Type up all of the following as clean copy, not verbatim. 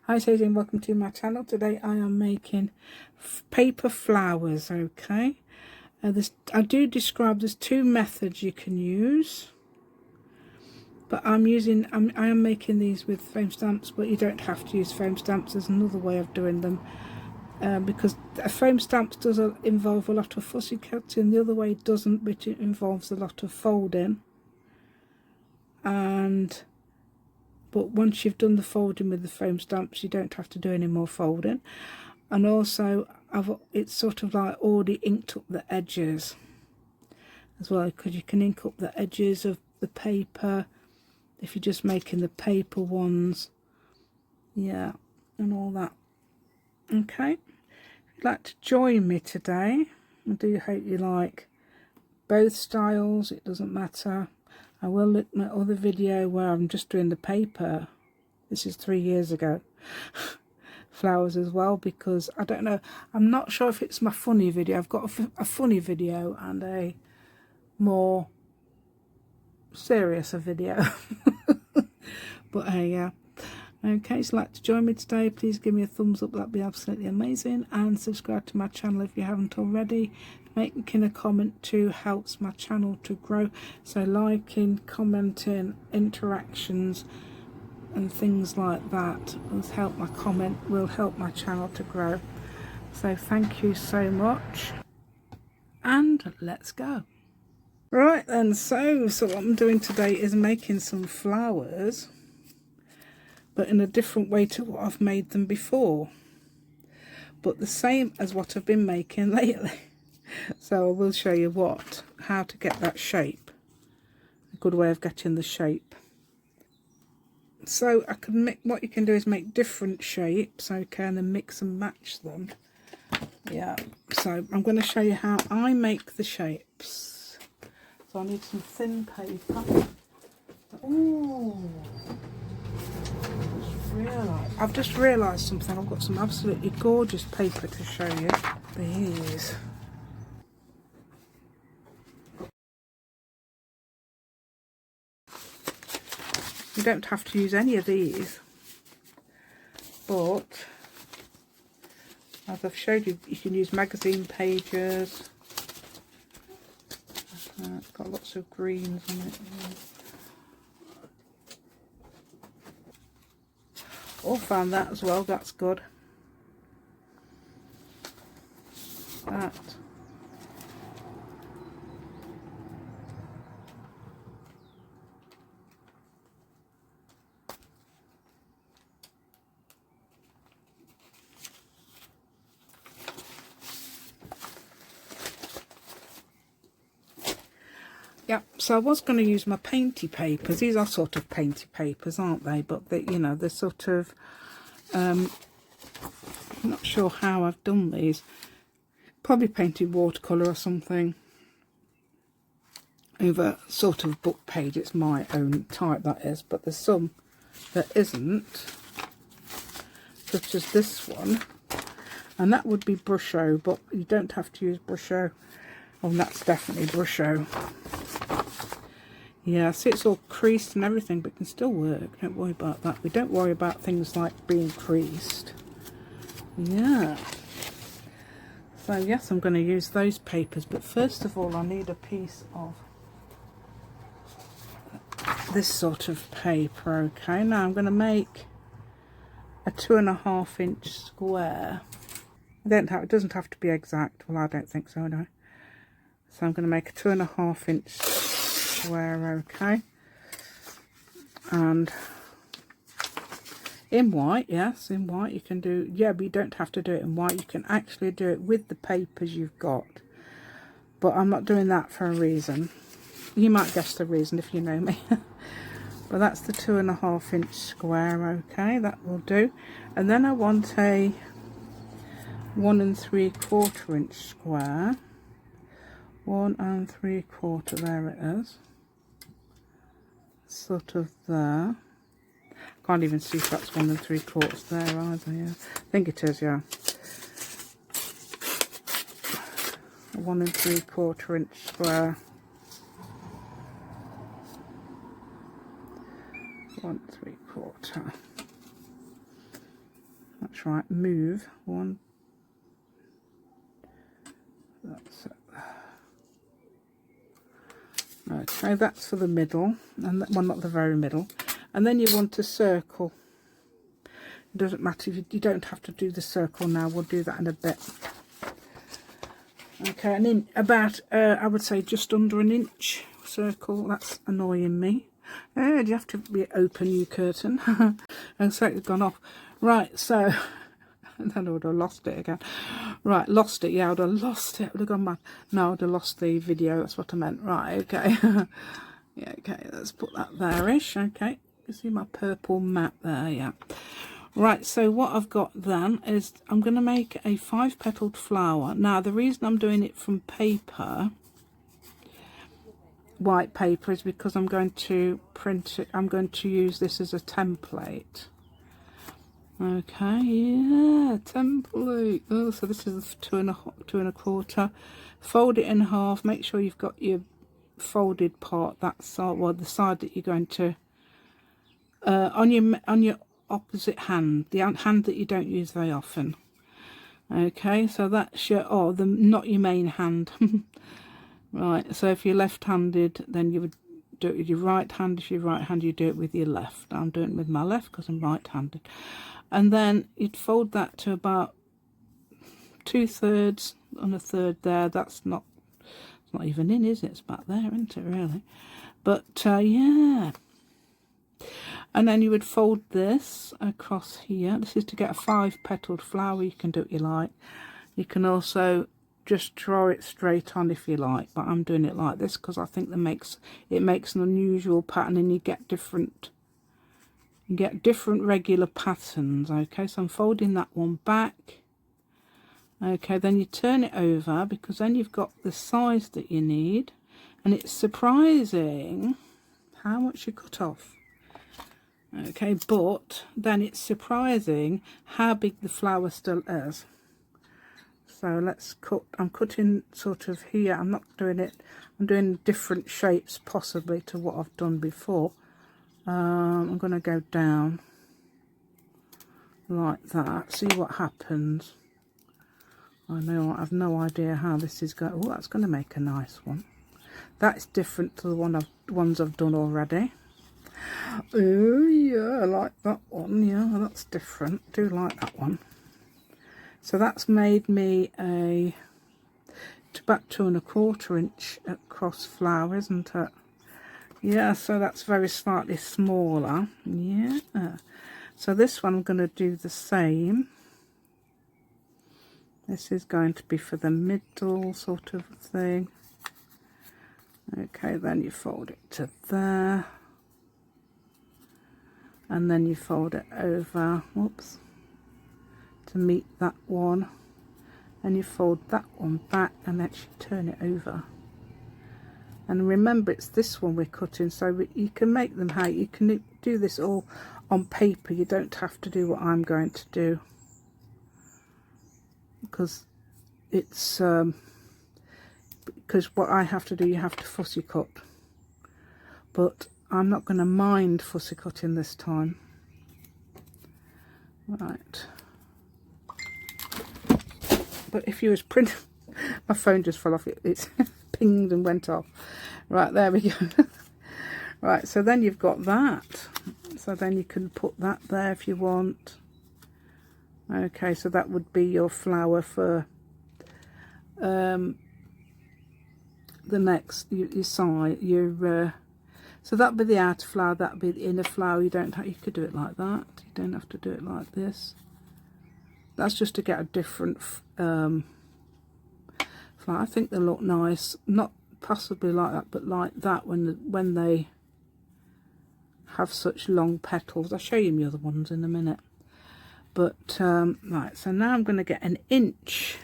Hi Susie and welcome to my channel. Today I am making paper flowers. Okay, I do describe there's two methods you can use, but I am making these with foam stamps, but you don't have to use foam stamps. There's another way of doing them, because a foam stamp does involve a lot of fussy cutting. The other way doesn't, but it involves a lot of folding. But once you've done the folding with the foam stamps, you don't have to do any more folding. And also it's sort of like already inked up the edges as well, because you can ink up the edges of the paper if you're just making the paper ones, yeah, and all that. Okay, if you'd like to join me today, I do hope you like both styles. It doesn't matter. I will look at my other video where I'm just doing the paper. This is 3 years ago. Flowers as well, because I don't know, I'm not sure if it's my funny video. I've got a funny video and a more serious video. But hey, yeah. Okay, so like to join me today, please give me a thumbs up, that'd be absolutely amazing, and subscribe to my channel if you haven't already. Making a comment too helps my channel to grow, so liking, commenting, interactions and things like that will help my channel to grow. So thank you so much, and let's go. Right then, so what I'm doing today is making some flowers, but in a different way to what I've made them before, but the same as what I've been making lately. So I will show you how to get that shape, a good way of getting the shape. So what you can do is make different shapes, okay, and then mix and match them. Yeah, so I'm going to show you how I make the shapes. So I need some thin paper. Ooh, I've just realised something. I've got some absolutely gorgeous paper to show you. These. You don't have to use any of these, but as I've showed you, you can use magazine pages. It's got lots of greens on it. Oh, found that as well, that's good. That. Yeah, so I was going to use my painty papers. These are sort of painty papers, aren't they? But they, you know, they're sort of, I'm not sure how I've done these. Probably painted watercolour or something over sort of book page. It's my own type, that is, but there's some that isn't, such as this one, and that would be Brusho, but you don't have to use Brusho. Oh, that's definitely Brusho. Yeah, see, it's all creased and everything, but it can still work. Don't worry about that. We don't worry about things like being creased. Yeah. So yes, I'm going to use those papers, but first of all I need a piece of this sort of paper. Okay, now I'm going to make a 2.5 inch square. It doesn't have to be exact. Well, I don't think so anyway. So I'm going to make a 2.5 inch square, okay, and in white. Yes, in white you can do, yeah, but you don't have to do it in white. You can actually do it with the papers you've got, but I'm not doing that for a reason. You might guess the reason if you know me. But that's the 2.5 inch square, okay, that will do. And then I want a 1 3/4 inch square. 1 3/4, there it is, sort of there. Can't even see if that's 1 3/4 there either. Yeah, I think it is. Yeah, 1 3/4 inch square. 1 3/4. That's right, move. One. That's it. Okay, that's for the middle, and well, not the very middle. And then you want a circle. It doesn't matter if you don't have to do the circle now. We'll do that in a bit. Okay, and in about I would say just under an inch circle. That's annoying me. Do you have to be open, you curtain? And so it's gone off. Right, so then I would have lost it again. Right, lost it. Yeah, I would have lost it. I would have gone mad. No, I would have lost the video. That's what I meant. Right, okay. Yeah, okay. Let's put that there-ish. Okay, you see my purple mat there. Yeah. Right, so what I've got then is I'm going to make a 5-petaled flower. Now, the reason I'm doing it from paper, white paper, is because I'm going to print it. I'm going to use this as a template. Okay, yeah, template. Oh, so this is 2 1/4. Fold it in half. Make sure you've got your folded part. That side, well, the side that you're going to on your opposite hand, the hand that you don't use very often. Okay, so that's your not your main hand. Right, so if you're left-handed, then you would do it with your right hand. If you're right-handed, you do it with your left. I'm doing it with my left because I'm right-handed. And then you'd fold that to about 2/3 and 1/3 there. That's not, it's not even in, is it? It's about there, isn't it, really? But yeah. And then you would fold this across here. This is to get a 5-petaled flower. You can do what you like. You can also just draw it straight on if you like, but I'm doing it like this because I think it makes an unusual pattern, and you get different regular patterns. Okay, so I'm folding that one back. Okay, then you turn it over, because then you've got the size that you need, and it's surprising how much you cut off. Okay, but then it's surprising how big the flower still is. So let's cut. I'm cutting sort of here. I'm not doing it. I'm doing different shapes possibly to what I've done before. I'm going to go down like that. See what happens. I know I have no idea how this is going. Oh, that's going to make a nice one. That's different to the ones I've done already. Oh yeah, I like that one. Yeah, that's different. I do like that one. So that's made me about 2 1/4 inch across flower, isn't it? Yeah, so that's very slightly smaller. Yeah. So this one I'm going to do the same. This is going to be for the middle sort of thing. Okay, then you fold it to there. And then you fold it over, whoops, to meet that one. And you fold that one back and actually turn it over. And remember, it's this one we're cutting, so you can make them how you can do this all on paper. You don't have to do what I'm going to do, because it's because what I have to do, you have to fussy cut. But I'm not going to mind fussy cutting this time. Right. But if you was print, my phone just fell off. It's pinged and went off. Right, there we go. Right, so then you've got that. So then you can put that there if you want. Okay, so that would be your flower for the next your side. So that'd be the outer flower. That'd be the inner flower. You could do it like that. You don't have to do it like this. That's just to get a different flower. I think they look nice. Not possibly like that, but like that when they have such long petals. I'll show you the other ones in a minute. But right, so now I'm going to get an inch.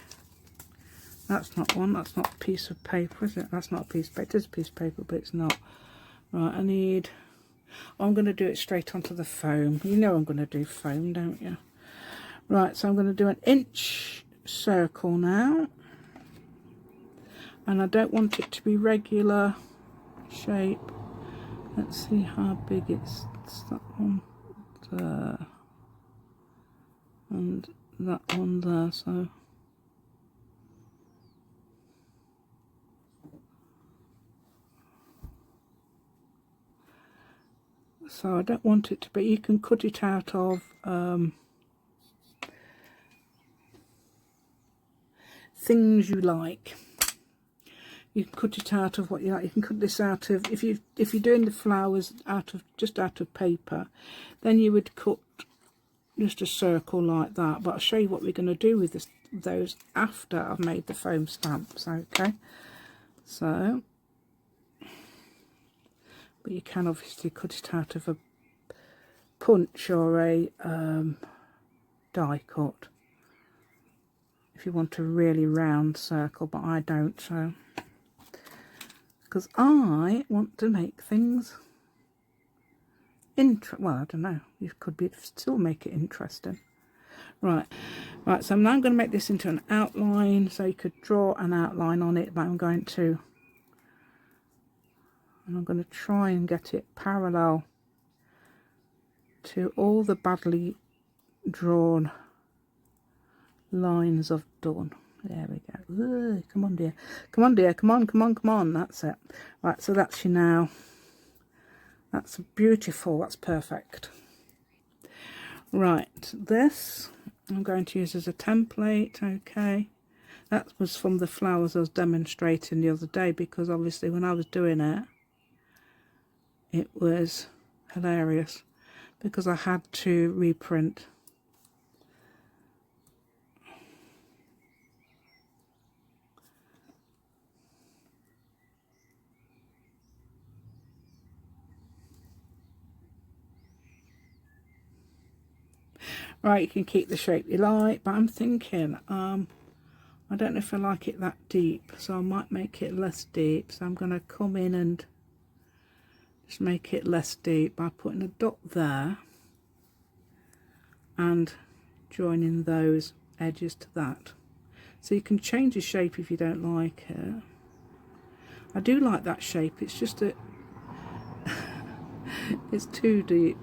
That's not one. That's not a piece of paper, is it? That's not a piece of paper. It is a piece of paper, but it's not. Right, I need. I'm going to do it straight onto the foam. You know I'm going to do foam, don't you? Right, so I'm going to do an inch circle now. And I don't want it to be regular shape. Let's see how big it's that one. and that one there, so I don't want it to be, you can cut it out of things you like. You can cut it out of what you like. You can cut this out of, if you're doing the flowers just out of paper, then you would cut just a circle like that. But I'll show you what we're going to do with those after I've made the foam stamps. Okay, so, but you can obviously cut it out of a punch or a die cut if you want a really round circle, but I don't, so, because I want to make things well, I don't know, you could still make it interesting. Right, so now I'm going to make this into an outline, so you could draw an outline on it, but I'm going to try and get it parallel to all the badly drawn lines I've done. There we go. Ooh, come on dear, come on dear, come on, that's it. Right, so that's you now. That's beautiful, that's perfect. Right, this I'm going to use as a template. Okay, that was from the flowers I was demonstrating the other day, because obviously when I was doing it, it was hilarious because I had to reprint. Right, you can keep the shape you like, but I'm thinking, I don't know if I like it that deep, so I might make it less deep. So I'm going to come in and just make it less deep by putting a dot there and joining those edges to that. So you can change the shape if you don't like it. I do like that shape, it's just that it's too deep.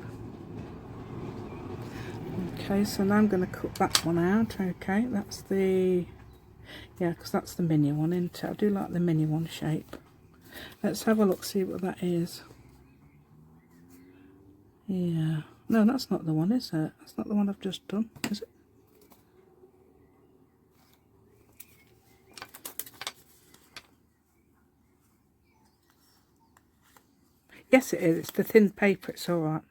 Okay, so now I'm going to cut that one out. Okay, that's the, yeah, because that's the mini one, isn't it? I do like the mini one shape. Let's have a look, see what that is. Yeah, no, that's not the one, is it? That's not the one I've just done, is it? Yes, it is. It's the thin paper. It's all right.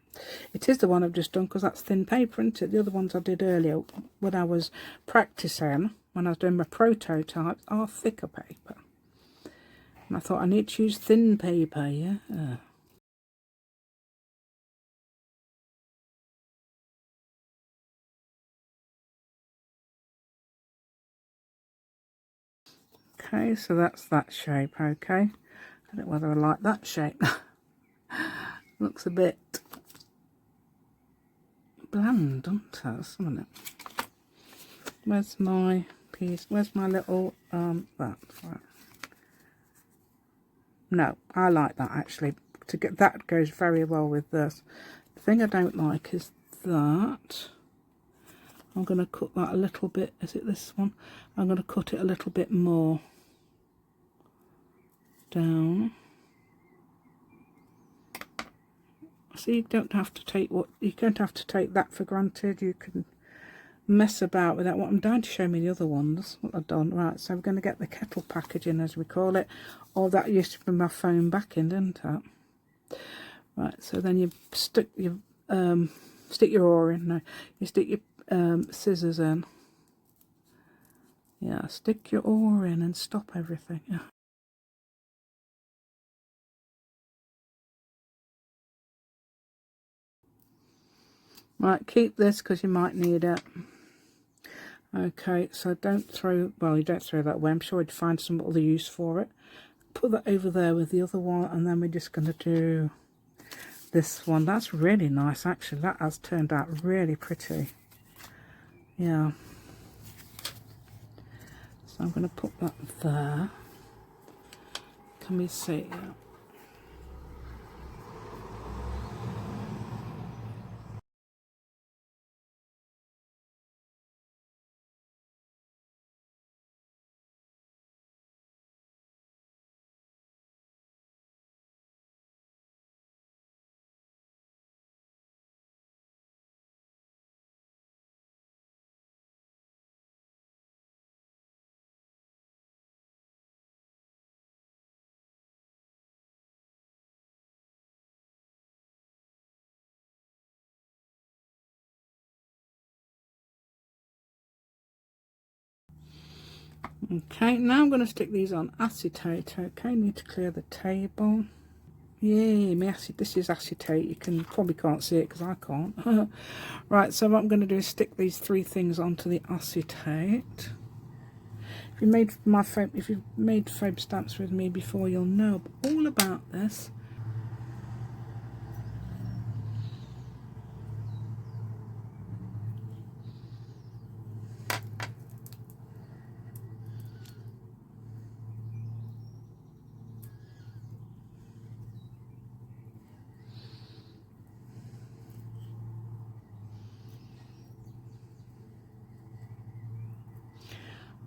It is the one I've just done because that's thin paper, isn't it? The other ones I did earlier when I was practicing, when I was doing my prototypes, are thicker paper. And I thought I need to use thin paper, yeah. Okay, so that's that shape, okay. I don't know whether I like that shape. Looks a bit bland, doesn't it? Isn't it? Where's my piece? Where's my little that? Right. No, I like that actually. To get that goes very well with this. The thing I don't like is that I'm going to cut that a little bit. Is it this one? I'm going to cut it a little bit more down. So you don't have to take that for granted. You can mess about with that. What I'm doing to show me the other ones, what I've done. Right, so we're going to get the kettle packaging, as we call it, or that used to be my foam backing, didn't it? Right, so then you stick your oar in. No, you stick your scissors in. Yeah, stick your oar in and stop everything. Yeah. Right, keep this because you might need it. Okay, so don't throw, well, you don't throw that away. I'm sure you'd find some other use for it. Put that over there with the other one, and then we're just going to do this one. That's really nice, actually. That has turned out really pretty. Yeah. So I'm going to put that there. Can we see? Yeah. Okay, now I'm going to stick these on acetate. Okay, need to clear the table. Yay, this is acetate. You probably can't see it because I can't. Right, so what I'm going to do is stick these 3 things onto the acetate. If you've made foam stamps with me before, you'll know all about this.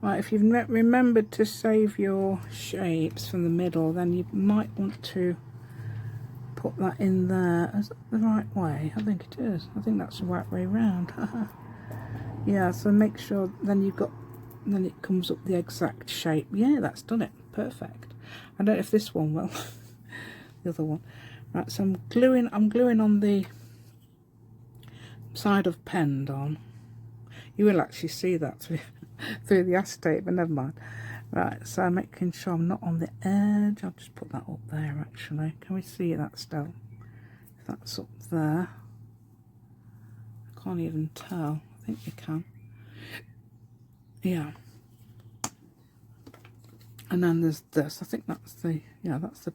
Right, if you've remembered to save your shapes from the middle, then you might want to put that in there. Is that the right way? I think it is. I think that's the right way round. Yeah, so make sure then it comes up the exact shape. Yeah, that's done it. Perfect. I don't know if this one will. The other one. Right, so I'm gluing on the side of penned on. You will actually see that through the acetate, but never mind. Right, so I'm making sure I'm not on the edge. I'll just put that up there actually. Can we see that still? If that's up there. I can't even tell. I think you can. Yeah. And then there's this. I think that's the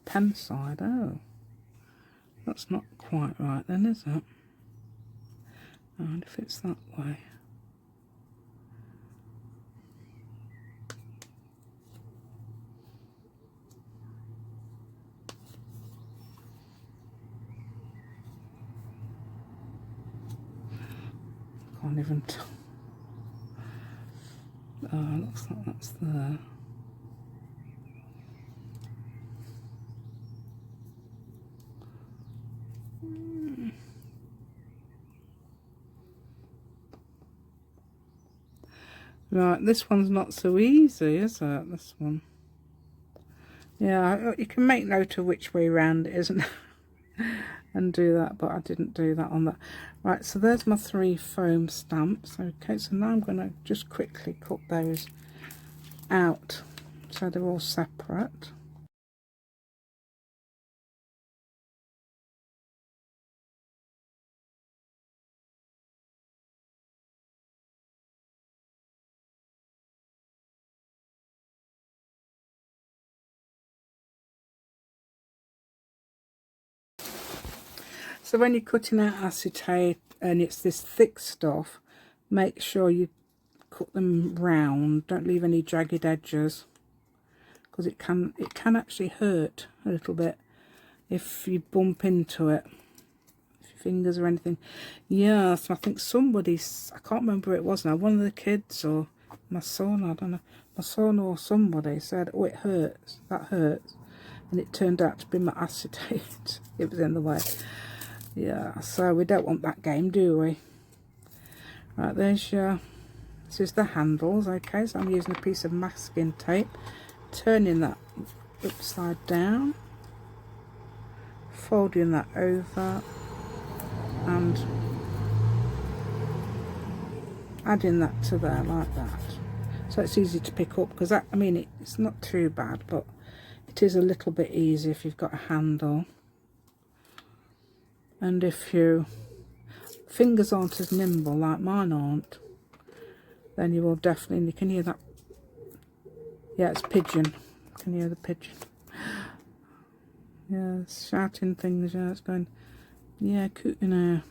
pen side. Oh. That's not quite right then, is it? And if it's that way. Can't even tell. Oh, looks like that's there. Right, this one's not so easy, is it? This one. Yeah, you can make note of which way round it is and do that, but I didn't do that on that. Right, so there's my 3 foam stamps. Okay, so now I'm going to just quickly cut those out so they're all separate. So when you're cutting out acetate and it's this thick stuff, make sure you cut them round. Don't leave any jagged edges, because it can actually hurt a little bit if you bump into it, if your fingers or anything. Yeah, so I think I can't remember who it was now, one of the kids or my son, I don't know, my son or somebody said, oh, it hurts, that hurts, and it turned out to be my acetate. It was in the way. Yeah, so we don't want that game, do we? Right, this is the handles. Okay, so I'm using a piece of masking tape, turning that upside down, folding that over and adding that to there like that. So it's easy to pick up, because it's not too bad, but it is a little bit easy if you've got a handle. And if your fingers aren't as nimble like mine aren't, then you will definitely, you can hear that. Yeah, it's pigeon. You can hear the pigeon. Yeah, it's shouting things. Yeah, it's going, yeah, cooting air.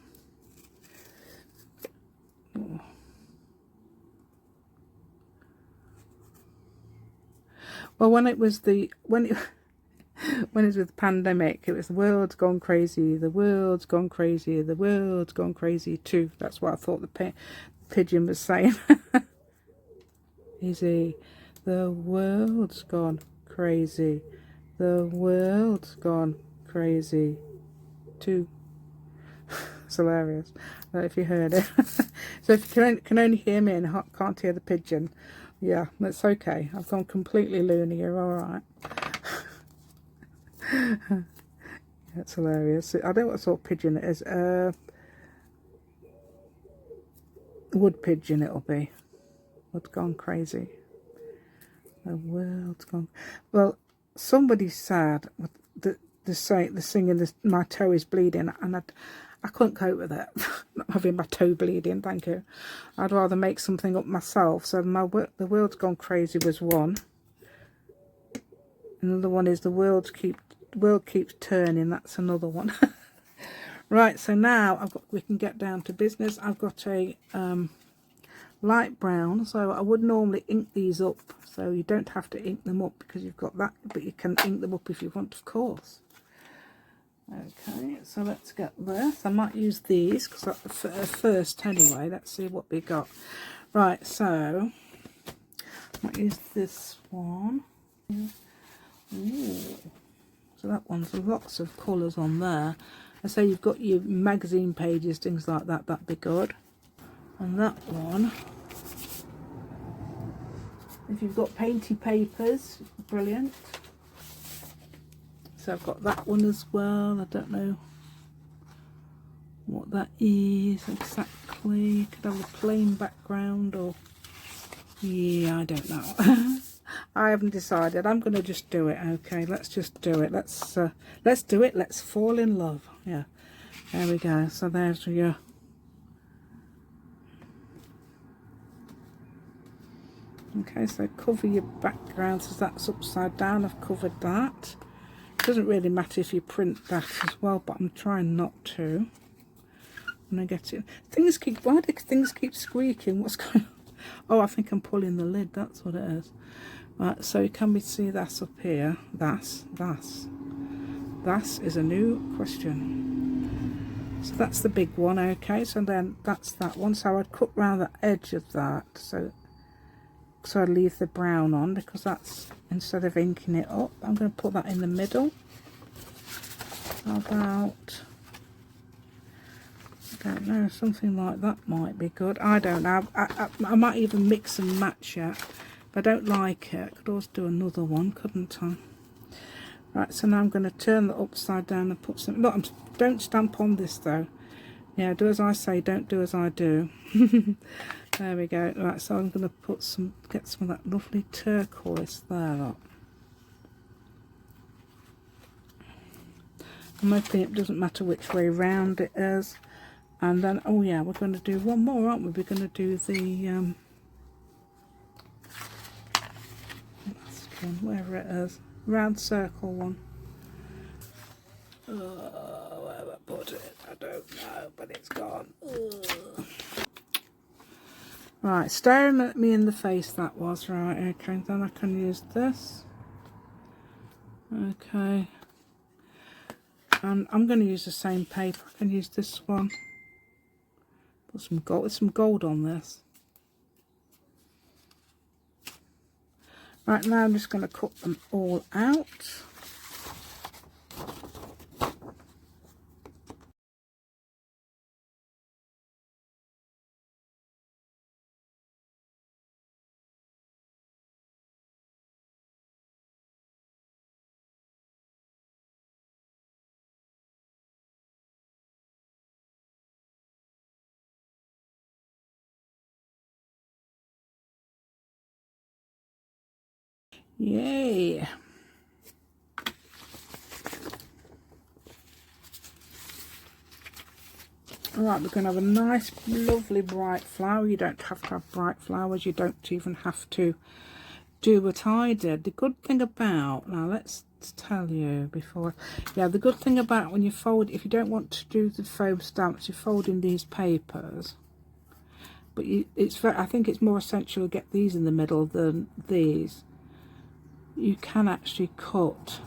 Oh. Well, when it was with the pandemic, it was the world's gone crazy, the world's gone crazy, the world's gone crazy too. That's what I thought the pigeon was saying. Easy. The world's gone crazy. The world's gone crazy too. It's hilarious. I don't know if you heard it. So if you can only hear me and can't hear the pigeon, yeah, that's okay. I've gone completely loony. You're all right. That's hilarious. I don't know what sort of pigeon it is. Wood pigeon it'll be. Wood gone crazy. The world's gone. Well, somebody said the singing, my toe is bleeding, and I couldn't cope with it. Not having my toe bleeding, thank you. I'd rather make something up myself. So the world's gone crazy was one. Another one is the world keeps turning. That's another one. Right, so now we can get down to business. I've got a light brown, so I would normally ink these up, so you don't have to ink them up because you've got that, but you can ink them up if you want, of course. Okay, so let's get this. I might use these because that's the first anyway. Let's see what we got. Right, so I might use this one. Ooh. So that one's lots of colours on there. I say you've got your magazine pages, things like that, that'd be good. And that one, if you've got painty papers, brilliant. So I've got that one as well. I don't know what that is exactly. You could have a plain background, or yeah, I don't know. I haven't decided. I'm going to just do it. Okay, let's just do it. Let's do it. Let's fall in love. Yeah, there we go. So there's your okay. So cover your background. So that's upside down. I've covered that. It doesn't really matter if you print that as well, but I'm trying not to. When I get it, why do things keep squeaking? What's going on? Oh, I think I'm pulling the lid. That's what it is. Right, so can we see that up here? That is a new question. So that's the big one. Okay, so then that's that one. So I'd cut round the edge of that, so I'd leave the brown on, because that's, instead of inking it up, I'm going to put that in the middle. How about, I don't know, something like that might be good. I don't know. I might even mix and match it. If I don't like it, I could always do another one, couldn't I? Right, so now I'm going to turn that upside down and put some... Look, don't stamp on this though. Yeah, do as I say, don't do as I do. There we go. Right, so I'm going to get some of that lovely turquoise there. Look. I'm hoping it doesn't matter which way round it is. And then, oh yeah, we're going to do one more, aren't we? We're going to do the... wherever it is, round circle one. Where I put it, I don't know, but it's gone. Ugh. Right, staring at me in the face, that was right. Okay, then I can use this. Okay, and I'm going to use the same paper. I can use this one. Put some gold on this. Right, now I'm just going to cut them all out. Yay! Alright, we're going to have a nice, lovely, bright flower. You don't have to have bright flowers. You don't even have to do what I did. The good thing about, now let's tell you before, yeah, the good thing about when you fold, if you don't want to do the foam stamps, you fold in these papers. But I think it's more essential to get these in the middle than these. You can actually cut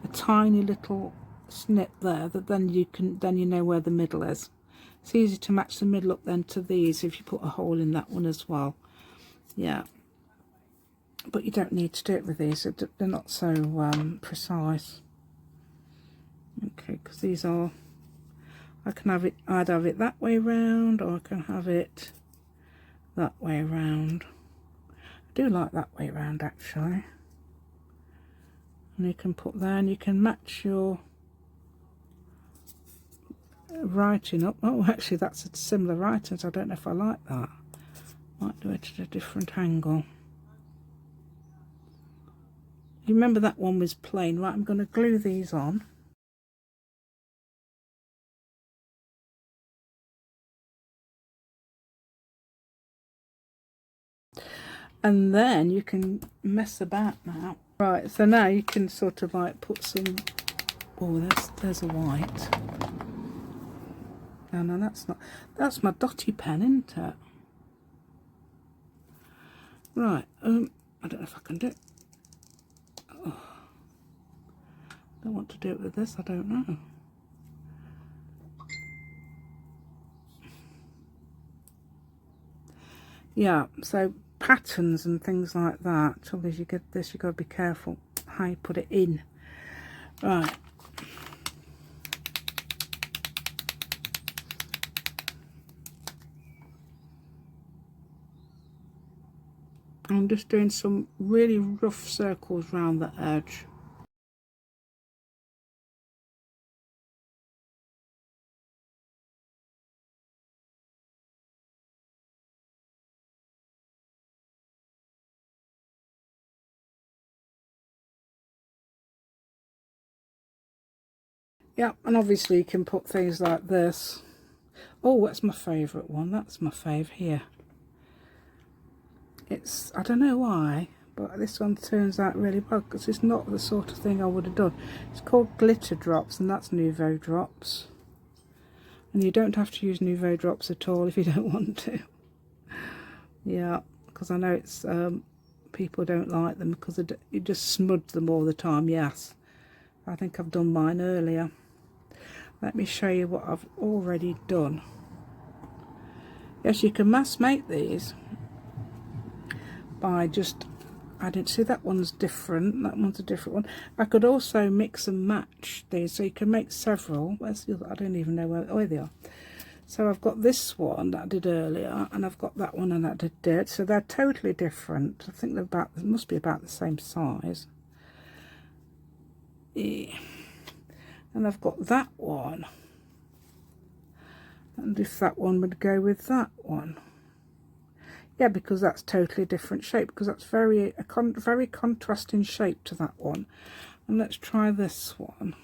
a tiny little snip there that then you know where the middle is. It's easy to match the middle up then to these if you put a hole in that one as well. Yeah, but you don't need to do it with these. They're not so precise. Okay, because these are, I can have it, I'd have it that way round, or I can have it that way round. I do like that way round actually. And you can put there, and you can match your writing up. Oh, actually that's a similar writing, so I don't know if I like that. Might do it at a different angle. You remember that one was plain. Right, I'm going to glue these on. And then you can mess about now. Right, so now you can sort of like put some... Oh, there's a white. Oh, no, that's not... That's my dotty pen, isn't it? Right, I don't know if I can do it. Oh, I don't want to do it with this, I don't know. Yeah, so patterns and things like that, trouble is you get this, you've got to be careful how you put it in. Right. I'm just doing some really rough circles around the edge. Yeah, and obviously you can put things like this. Oh, that's my favourite one. That's my fave here. It's, I don't know why, but this one turns out really well because it's not the sort of thing I would have done. It's called Glitter Drops, and that's Nouveau Drops. And you don't have to use Nouveau Drops at all if you don't want to. Yeah, because I know it's people don't like them because you just smudge them all the time. Yes, I think I've done mine earlier. Let me show you what I've already done. Yes, you can mass make these by just, I didn't see that one's different, that one's a different one. I could also mix and match these, so you can make several. Where's the other? I don't even know where, oh, they are. So I've got this one that I did earlier, and I've got that one and that I did. So they're totally different. I think they're about, they must be about the same size. Yeah. And I've got that one. And if that one would go with that one. Yeah, because that's totally different shape, because that's very contrasting shape to that one. And let's try this one.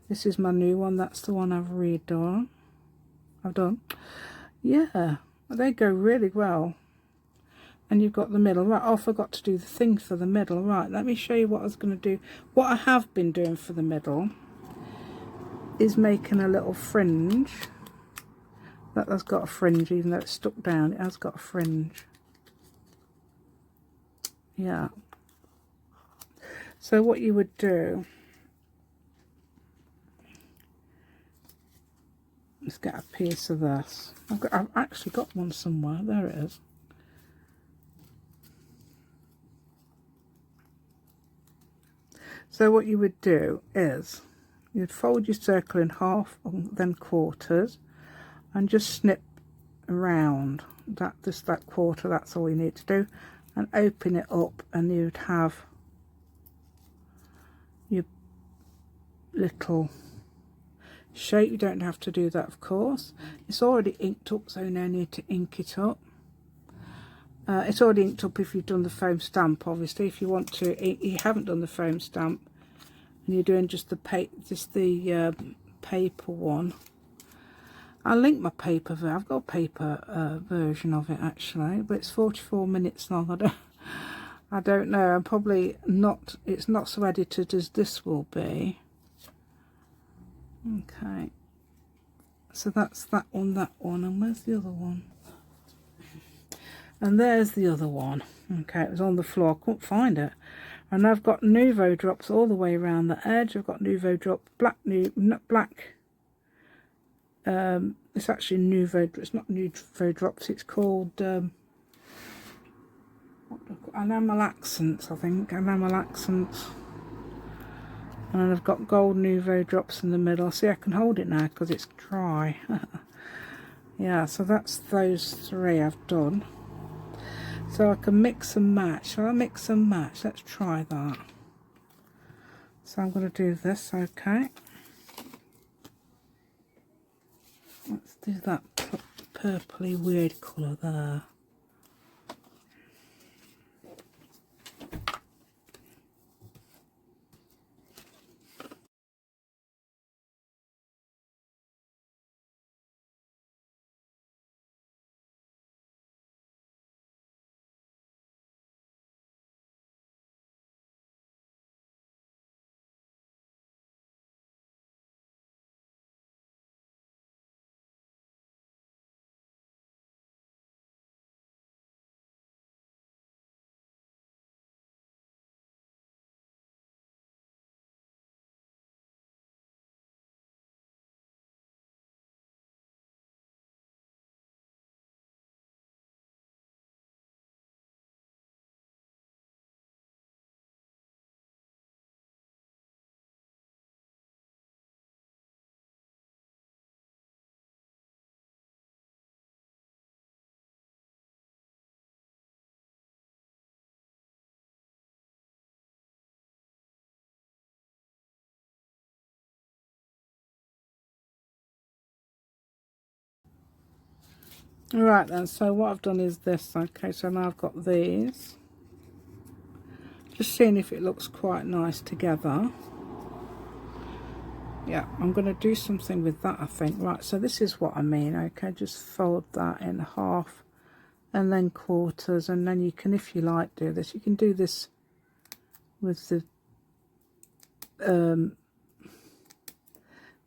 This is my new one. That's the one I've redone. I've done. Yeah, they go really well. And you've got the middle. Right, oh, I forgot to do the thing for the middle. Right, let me show you what I was going to do. What I have been doing for the middle is making a little fringe. That has got a fringe, even though it's stuck down, it has got a fringe. Yeah. So what you would do is get a piece of this. I've actually got one somewhere. There it is. So what you would do is you'd fold your circle in half and then quarters and just snip around that, just that quarter. That's all you need to do, and open it up, and you'd have your little shape. You don't have to do that, of course. It's already inked up, so no need to ink it up. It's already inked up if you've done the foam stamp. Obviously, if you want to, you haven't done the foam stamp and you're doing just the paper one. I'll link my paper. I've got a paper version of it actually, but it's 44 minutes long. I don't know. I'm probably not. It's not so edited as this will be. Okay. So that's that one, and where's the other one? And there's the other one. Okay, it was on the floor, I couldn't find it. And I've got Nouveau Drops all the way around the edge. I've got Nouveau Drop, not black. It's actually Nouveau, it's not Nouveau Drops, it's called Enamel Accents, I think. Enamel Accents. And then I've got gold Nouveau Drops in the middle. See, I can hold it now because it's dry. Yeah, so that's those three I've done. So I can mix and match. Shall I mix and match? Let's try that. So I'm going to do this, okay. Let's do that purpley weird colour there. Right then, so what I've done is this. Okay, so now I've got these. Just seeing if it looks quite nice together. Yeah, I'm going to do something with that, I think. Right, so this is what I mean. Okay, just fold that in half and then quarters, and then you can, if you like, do this. You can do this with the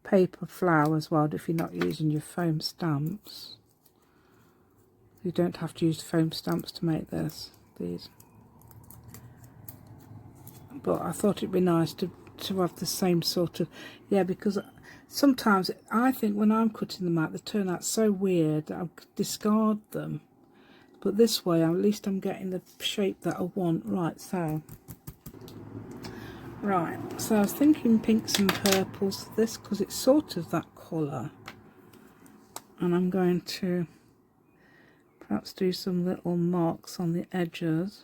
paper flower as well, if you're not using your foam stamps. You don't have to use foam stamps to make these. But I thought it'd be nice to have the same sort of, yeah, because sometimes I think when I'm cutting them out, they turn out so weird that I discard them. But this way, at least I'm getting the shape that I want. Right, so I was thinking pinks and purples for this, because it's sort of that colour. And I'm going to perhaps do some little marks on the edges.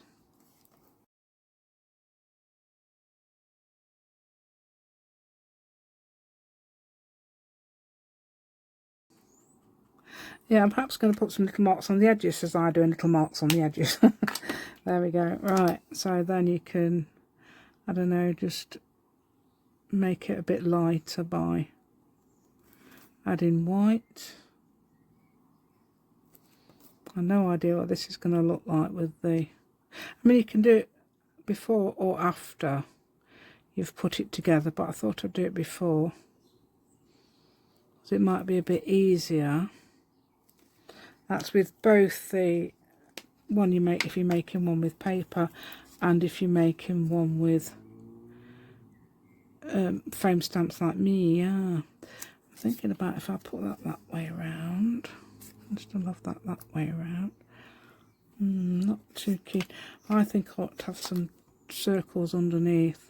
Yeah, I'm perhaps going to put some little marks on the edges as I do, little marks on the edges. There we go. Right, so then you can, I don't know, just make it a bit lighter by adding white. I've no idea what this is going to look like with the, I mean, you can do it before or after you've put it together, but I thought I'd do it before, so it might be a bit easier. That's with both the one you make, if you're making one with paper, and if you're making one with foam stamps like me. Yeah, I'm thinking about if I put that way around. I still love that way around. Not too keen. I think I ought to have some circles underneath.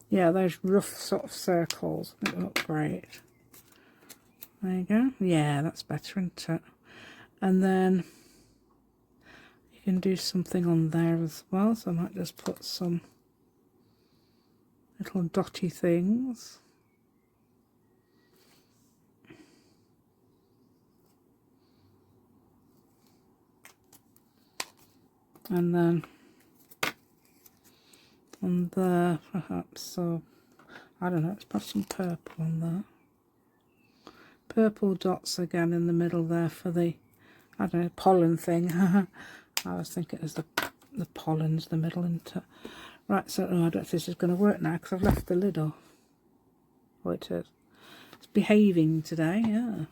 Yeah, those rough sort of circles, they look great. There you go. Yeah, that's better, isn't it? And then you can do something on there as well, so I might just put some little dotty things. And then on there perhaps, so I don't know, let's put some purple on there. Purple dots again in the middle there for the, I don't know, pollen thing. I was thinking it was the pollen's the middle, isn't it? Right, so I don't know if this is going to work now because I've left the lid off. Oh, it is. It's behaving today, yeah.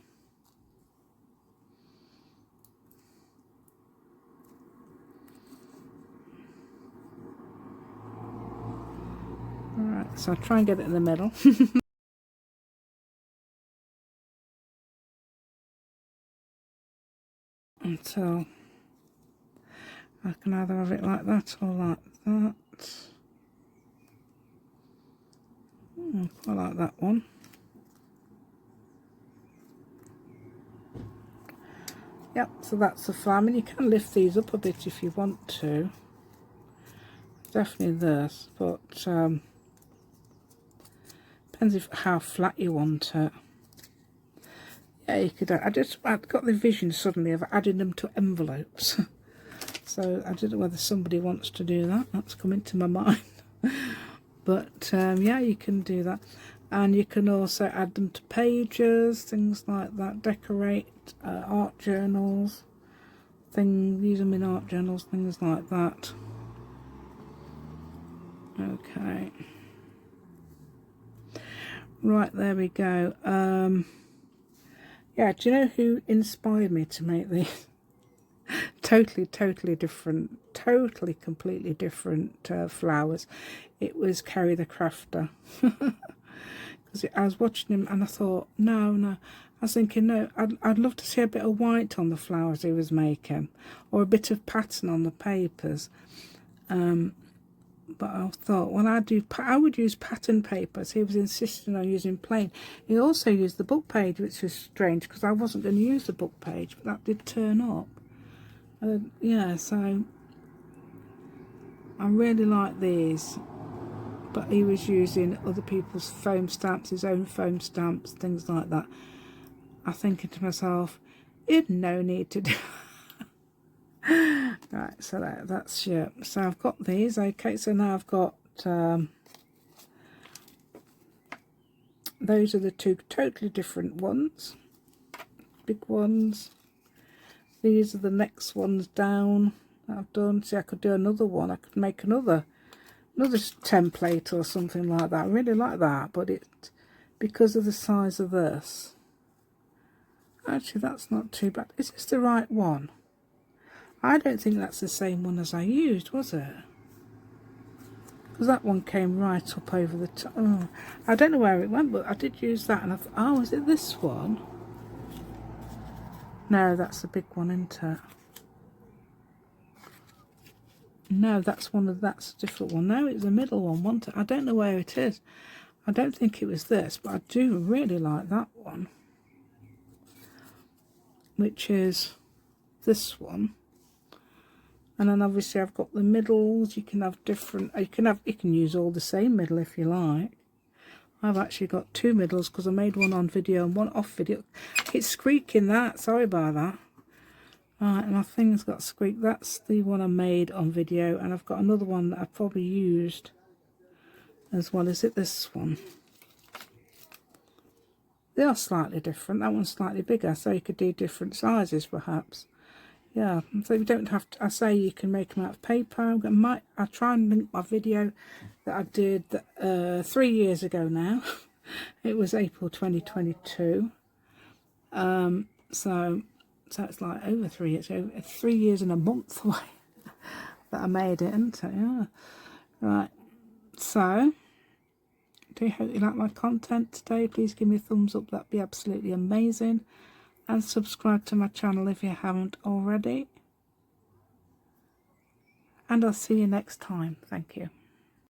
Alright, so I'll try and get it in the middle. Until I can either have it like that or like that. I like that one. Yep, so that's the flower. I mean, you can lift these up a bit if you want to. Definitely this, but depends how flat you want it. Yeah, you could. I got the vision suddenly of adding them to envelopes. So I don't know whether somebody wants to do that. That's come into my mind. But yeah, you can do that. And you can also add them to pages, things like that. Decorate art journals. Use them in art journals, things like that. Okay. Right, there we go. Yeah, do you know who inspired me to make these? Totally different, completely different flowers. It was Kerry the Crafter. Because I was watching him and I thought, no. I was thinking, no, I'd love to see a bit of white on the flowers he was making, or a bit of pattern on the papers. But I thought, well, I would use pattern papers. He was insisting on using plain. He also used the book page, which was strange because I wasn't going to use the book page, but that did turn up. Yeah, so I really like these, but he was using other people's foam stamps, his own foam stamps, things like that. I'm thinking to myself, you'd no need to do right, so that's yeah. So I've got these. Okay, so now I've got those are the two totally different ones, big ones. These are the next ones down that I've done. See, I could do another one. I could make another template or something like that. I really like that, but it, because of the size of this, actually that's not too bad. Is this the right one? I don't think that's the same one as I used, was it? Because that one came right up over the top. Oh, I don't know where it went, but I did use that, and I thought, oh, is it this one? No, that's the big one, isn't it? No, that's a different one. No, it's the middle one, wasn't it? I don't know where it is. I don't think it was this, but I do really like that one, which is this one. And then obviously I've got the middles. You can have different, you can use all the same middle if you like. I've actually got two middles because I made one on video and one off video. It's squeaking that, sorry about that. Right, my thing's got squeak. That's the one I made on video, and I've got another one that I've probably used as well. Is it this one? They are slightly different. That one's slightly bigger, so you could do different sizes perhaps. Yeah, so you don't have to, I say you can make them out of paper. I'll try and link my video that I did 3 years ago now. It was April 2022. So it's like over 3 years, over 3 years and a month away that I made it, isn't it? Yeah. Right, so do hope you like my content today. Please give me a thumbs up, that'd be absolutely amazing. And subscribe to my channel if you haven't already. And I'll see you next time. Thank you.